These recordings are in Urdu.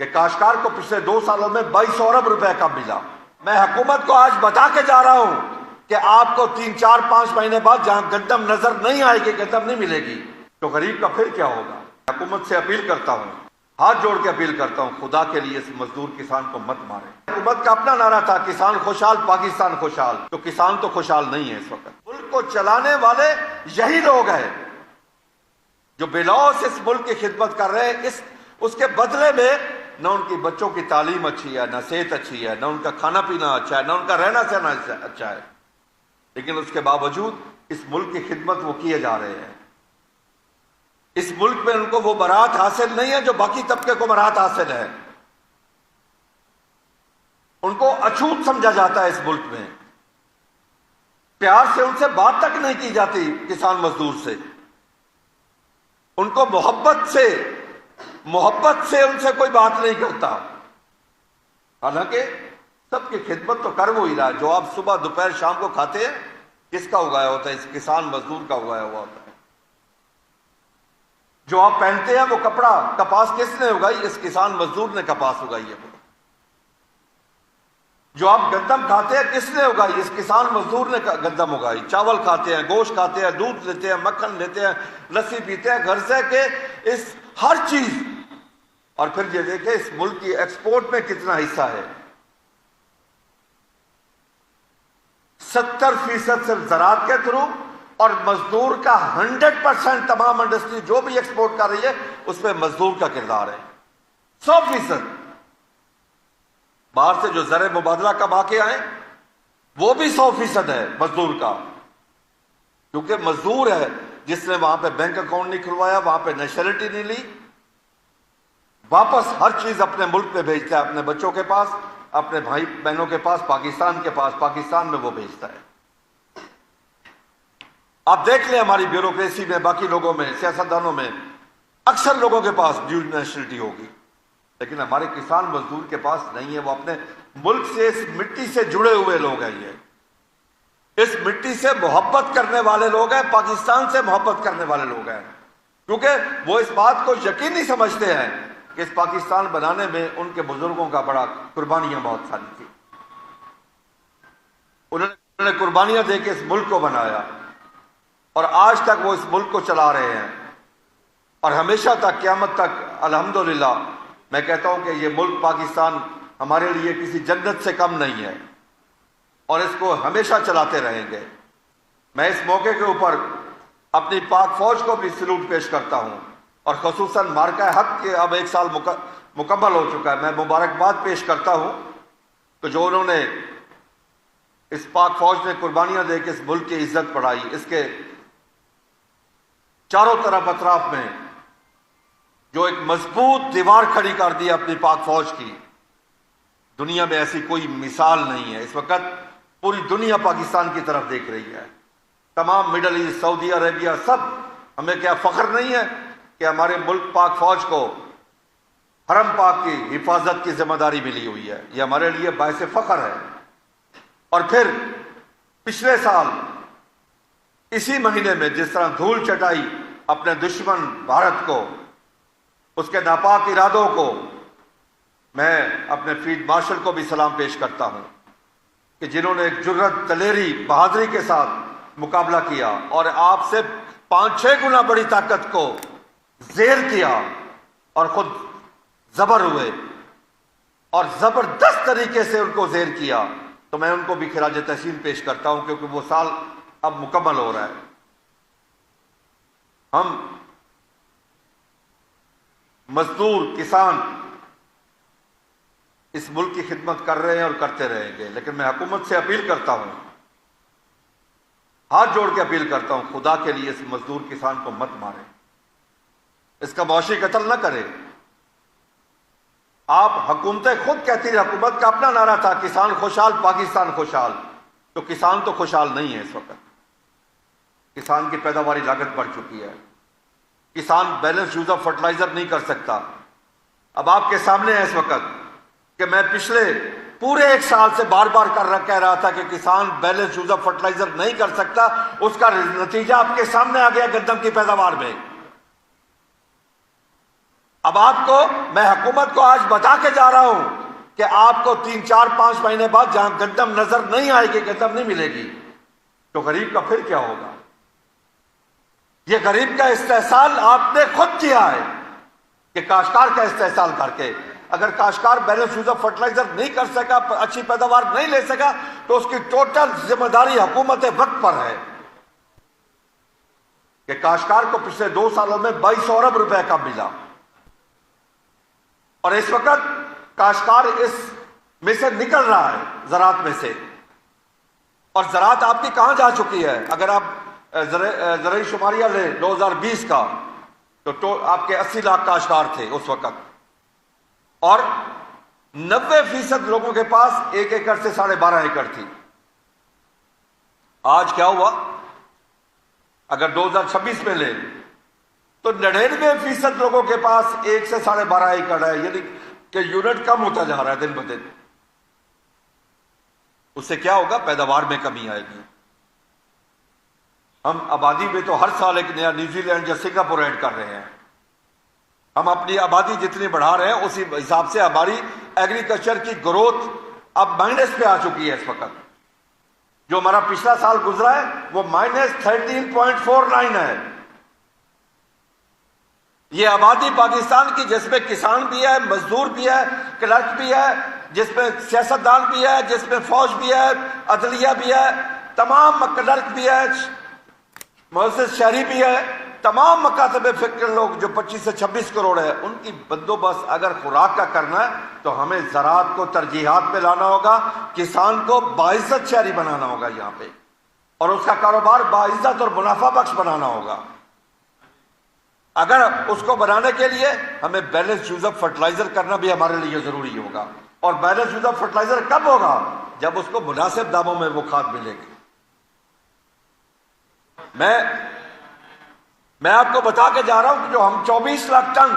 کہ کاشتکار کو پچھلے 2 سالوں میں 22 ارب روپے کم ملا۔ میں حکومت کو آج بتا کے جا رہا ہوں کہ آپ کو 3 4 5 مہینے بعد جہاں گندم نظر نہیں آئے گی، گندم نہیں ملے گی، تو غریب کا پھر کیا ہوگا؟ حکومت سے اپیل کرتا ہوں، ہاتھ جوڑ کے اپیل کرتا ہوں، خدا کے لیے اس مزدور کسان کو مت مارے۔ حکومت کا اپنا نعرہ تھا کسان خوشحال پاکستان خوشحال، تو کسان تو خوشحال نہیں ہے اس وقت۔ ملک کو چلانے والے یہی لوگ ہیں جو بلاؤس اس ملک کی خدمت کر رہے ہیں، اس کے بدلے میں نہ ان کی بچوں کی تعلیم اچھی ہے، نہ صحت اچھی ہے، نہ ان کا کھانا پینا اچھا ہے، نہ ان کا رہنا سہنا اچھا ہے، لیکن اس کے باوجود اس ملک کی خدمت وہ کیے جا رہے ہیں۔ اس ملک میں ان کو وہ برات حاصل نہیں ہے جو باقی طبقے کو برات حاصل ہے۔ ان کو اچھوت سمجھا جاتا ہے اس ملک میں، پیار سے ان سے بات تک نہیں کی جاتی کسان مزدور سے، ان کو محبت سے ان سے کوئی بات نہیں کرتا، حالانکہ سب کی خدمت تو کر وہی رہا ہے۔ جو آپ صبح دوپہر شام کو کھاتے ہیں کس کا اگایا ہوتا ہے؟ اس کسان مزدور کا اگایا ہوا ہوتا ہے۔ جو آپ پہنتے ہیں وہ کپڑا کپاس کس نے اگائی؟ اس کسان مزدور نے کپاس اگائی ہے۔ جو آپ گندم کھاتے ہیں کس نے اگائی؟ اس کسان مزدور نے گندم اگائی۔ چاول کھاتے ہیں، گوشت کھاتے ہیں، دودھ لیتے ہیں، مکھن لیتے ہیں، لسی پیتے ہیں، غرض ہے کہ اس ہر چیز، اور پھر یہ دیکھیں اس ملک کی ایکسپورٹ میں کتنا حصہ ہے، 70% صرف زراعت کے تھرو، اور مزدور کا 100% تمام انڈسٹری جو بھی ایکسپورٹ کر رہی ہے اس میں مزدور کا کردار ہے 100%۔ باہر سے جو زر مبادلہ کما کے آئے وہ بھی 100% ہے مزدور کا، کیونکہ مزدور ہے جس نے وہاں پہ بینک اکاؤنٹ نہیں کھلوایا، وہاں پہ نیشنلٹی نہیں لی، واپس ہر چیز اپنے ملک میں بھیجتا ہے، اپنے بچوں کے پاس، اپنے بھائی بہنوں کے پاس، پاکستان کے پاس، پاکستان میں وہ بھیجتا ہے۔ آپ دیکھ لیں ہماری بیوروکریسی میں، باقی لوگوں میں، سیاستدانوں میں، اکثر لوگوں کے پاس ڈیو نیشنلٹی ہوگی، لیکن ہمارے کسان مزدور کے پاس نہیں ہے۔ وہ اپنے ملک سے، اس مٹی سے جڑے ہوئے لوگ ہیں، یہ اس مٹی سے محبت کرنے والے لوگ ہیں، پاکستان سے محبت کرنے والے لوگ ہیں، کیونکہ وہ اس بات کو یقینی سمجھتے ہیں کہ اس پاکستان بنانے میں ان کے بزرگوں کا بڑا قربانیاں بہت ساری تھی، انہوں نے قربانیاں دے کے اس ملک کو بنایا، اور آج تک وہ اس ملک کو چلا رہے ہیں، اور ہمیشہ تک، قیامت تک الحمدللہ میں کہتا ہوں کہ یہ ملک پاکستان ہمارے لیے کسی جنت سے کم نہیں ہے، اور اس کو ہمیشہ چلاتے رہیں گے۔ میں اس موقع کے اوپر اپنی پاک فوج کو بھی سلوٹ پیش کرتا ہوں، اور خصوصاً مارکہ حق کے اب 1 سال مکمل ہو چکا ہے، میں مبارکباد پیش کرتا ہوں کہ جو انہوں نے اس پاک فوج نے قربانیاں دے کے اس ملک کی عزت بڑھائی، اس کے چاروں طرف اطراف میں جو ایک مضبوط دیوار کھڑی کر دی اپنی پاک فوج کی، دنیا میں ایسی کوئی مثال نہیں ہے۔ اس وقت پوری دنیا پاکستان کی طرف دیکھ رہی ہے، تمام مڈل ایسٹ، سعودی عربیہ، سب۔ ہمیں کیا فخر نہیں ہے کہ ہمارے ملک پاک فوج کو حرم پاک کی حفاظت کی ذمہ داری ملی ہوئی ہے؟ یہ ہمارے لیے باعث فخر ہے۔ اور پھر پچھلے سال اسی مہینے میں جس طرح دھول چٹائی اپنے دشمن بھارت کو، اس کے ناپاک ارادوں کو، میں اپنے فیلڈ مارشل کو بھی سلام پیش کرتا ہوں کہ جنہوں نے ایک جرأت، دلیری، بہادری کے ساتھ مقابلہ کیا، اور آپ سے 5-6 گنا بڑی طاقت کو زیر کیا، اور خود زبر ہوئے، اور زبردست طریقے سے ان کو زیر کیا، تو میں ان کو بھی خراج تحسین پیش کرتا ہوں، کیونکہ وہ سال اب مکمل ہو رہا ہے۔ ہم مزدور، کسان اس ملک کی خدمت کر رہے ہیں اور کرتے رہیں گے، لیکن میں حکومت سے اپیل کرتا ہوں، ہاتھ جوڑ کے اپیل کرتا ہوں، خدا کے لیے اس مزدور کسان کو مت مارے، اس کا معاشی قتل نہ کرے۔ آپ حکومتیں خود کہتی ہیں، حکومت کا اپنا نعرہ تھا کسان خوشحال پاکستان خوشحال، تو کسان تو خوشحال نہیں ہے اس وقت۔ کسان کی پیداواری لاگت بڑھ چکی ہے، کسان بیلنس یوز آف فرٹیلائزر نہیں کر سکتا۔ اب آپ کے سامنے ہے اس وقت کہ میں پچھلے پورے 1 سال سے بار بار کہہ رہا تھا کہ کسان بیلنس یوز آف فرٹیلائزر نہیں کر سکتا، اس کا نتیجہ آپ کے سامنے آ گیا گندم کی پیداوار میں۔ اب آپ کو میں حکومت کو آج بتا کے جا رہا ہوں کہ آپ کو 3 4 5 مہینے بعد جہاں گندم نظر نہیں آئے گی، گندم نہیں ملے گی، تو غریب کا پھر کیا ہوگا؟ یہ غریب کا استحصال آپ نے خود کیا ہے کہ کاشتکار کا استحصال کر کے، اگر کاشتکار بیلنس یوز آف فرٹیلائزر نہیں کر سکا، اچھی پیداوار نہیں لے سکا، تو اس کی ٹوٹل ذمہ داری حکومت وقت پر ہے کہ کاشتکار کو پچھلے 2 سالوں میں 2200 ارب روپے کا ملا، اور اس وقت کاشتکار اس میں سے نکل رہا ہے، زراعت میں سے. اور زراعت آپ کی کہاں جا چکی ہے؟ اگر آپ زرعی شماریہ لیں 2020 کا تو آپ کے 80 لاکھ کاشتکار تھے اس وقت، اور 90% لوگوں کے پاس 1 ایکڑ سے 12.5 ایکڑ تھی. آج کیا ہوا؟ اگر 2026 میں لیں تو 99% لوگوں کے پاس 1 سے 12.5 ایکڑ ہے، یعنی کہ یونٹ کم ہوتا جا رہا ہے دن بدن. اس سے کیا ہوگا؟ پیداوار میں کمی آئے گی. ہم آبادی میں تو ہر سال ایک نیا نیوزی لینڈ یا سنگاپور ایڈ کر رہے ہیں. ہم اپنی آبادی جتنی بڑھا رہے ہیں اسی حساب سے ہماری ایگریکلچر کی گروتھ اب مائنس پہ آ چکی ہے اس وقت. جو ہمارا پچھلا سال گزرا ہے وہ -13.49 ہے. یہ آبادی پاکستان کی جس میں کسان بھی ہے، مزدور بھی ہے، کلرک بھی ہے، جس میں سیاستدان بھی ہے، جس میں فوج بھی ہے، عدلیہ بھی ہے، تمام کلرک بھی ہے، مؤسس شہری بھی ہے، تمام مکاتب فکر لوگ جو 25 سے 26 کروڑ ہے، ان کی بندوبست اگر خوراک کا کرنا ہے تو ہمیں زراعت کو ترجیحات پہ لانا ہوگا، کسان کو باعزت شہری بنانا ہوگا یہاں پہ، اور اس کا کاروبار باعزت اور منافع بخش بنانا ہوگا. اگر اس کو بنانے کے لیے ہمیں بیلنس یوز آف فرٹیلائزر کرنا بھی ہمارے لیے ضروری ہوگا. اور بیلنس یوز آف فرٹیلائزر کب ہوگا؟ جب اس کو مناسب داموں میں وہ کھاد ملے گی. میں آپ کو بتا کے جا رہا ہوں کہ جو ہم 24 لاکھ ٹن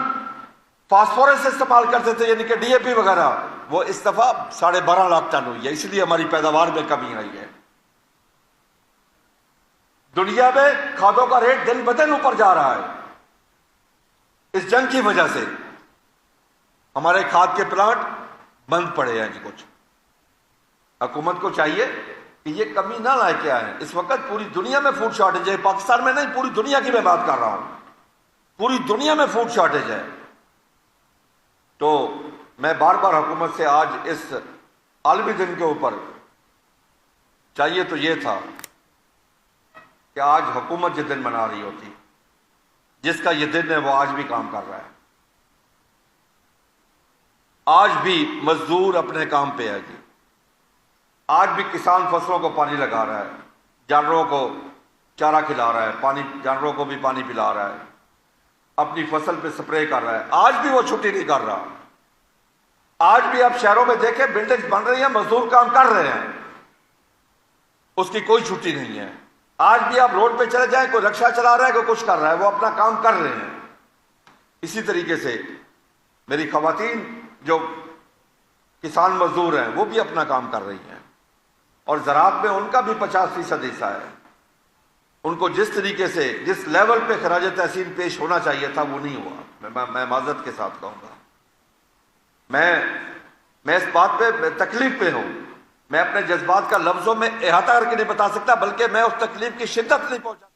فاسفورس استعمال کرتے تھے، یعنی کہ DAP وغیرہ، وہ اس دفعہ 12.5 لاکھ ٹن ہوئی ہے. اس لیے ہماری پیداوار میں کمی آئی ہے. دنیا میں کھادوں کا ریٹ دن بدن اوپر جا رہا ہے. اس جنگ کی وجہ سے ہمارے کھاد کے پلانٹ بند پڑے ہیں. کچھ حکومت کو چاہیے کہ یہ کمی نہ لائے کے آئیں. اس وقت پوری دنیا میں فوڈ شارٹیج ہے، پاکستان میں نہیں، پوری دنیا کی میں بات کر رہا ہوں. پوری دنیا میں فوڈ شارٹیج ہے. تو میں بار بار حکومت سے آج اس عالمی دن کے اوپر چاہیے تو یہ تھا کہ آج حکومت یہ دن منا رہی ہوتی، جس کا یہ دن ہے وہ آج بھی کام کر رہا ہے. آج بھی مزدور اپنے کام پہ ہے جی. آج بھی کسان فصلوں کو پانی لگا رہا ہے، جانوروں کو چارہ کھلا رہا ہے، پانی جانوروں کو بھی پانی پلا رہا ہے، اپنی فصل پہ سپرے کر رہا ہے. آج بھی وہ چھٹی نہیں کر رہا. آج بھی آپ شہروں میں دیکھیں بلڈنگز بن رہی ہیں، مزدور کام کر رہے ہیں، اس کی کوئی چھٹی نہیں ہے. آج بھی آپ روڈ پہ چلے جائیں، کوئی رکشہ چلا رہا ہے، کوئی کچھ کر رہا ہے، وہ اپنا کام کر رہے ہیں. اسی طریقے سے میری خواتین جو کسان مزدور ہیں وہ بھی اپنا کام کر رہی ہیں، اور زراعت میں ان کا بھی 50% حصہ ہے. ان کو جس طریقے سے جس لیول پہ خراج تحسین پیش ہونا چاہیے تھا وہ نہیں ہوا. میں معذرت کے ساتھ کہوں گا، میں اس بات پہ تکلیف پہ ہوں. میں اپنے جذبات کا لفظوں میں احاطہ کر کے نہیں بتا سکتا، بلکہ میں اس تکلیف کی شدت نہیں پہنچا